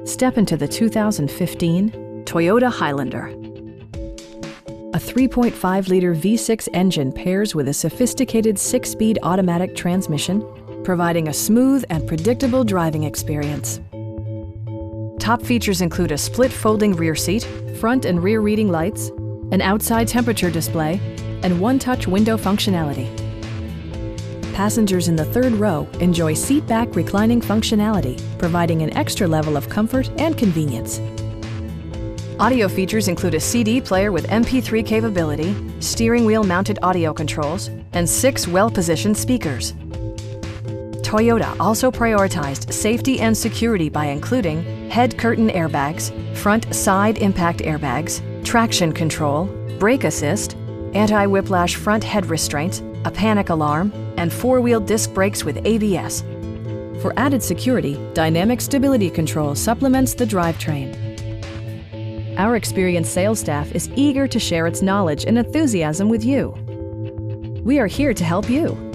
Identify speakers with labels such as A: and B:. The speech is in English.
A: Step into the 2015 Toyota Highlander. A 3.5-liter V6 engine pairs with a sophisticated 6-speed automatic transmission, providing a smooth and predictable driving experience. Top features include a split folding rear seat, front and rear reading lights, an outside temperature display, and one-touch window functionality. Passengers in the third row enjoy seat-back reclining functionality, providing an extra level of comfort and convenience. Audio features include a CD player with MP3 capability, steering wheel mounted audio controls, and 6 well-positioned speakers. Toyota also prioritized safety and security by including head curtain airbags, front side impact airbags, traction control, brake assist, anti-whiplash front head restraints, a panic alarm, and 4-wheel disc brakes with ABS. For added security, dynamic stability control supplements the drivetrain. Our experienced sales staff is eager to share its knowledge and enthusiasm with you. We are here to help you.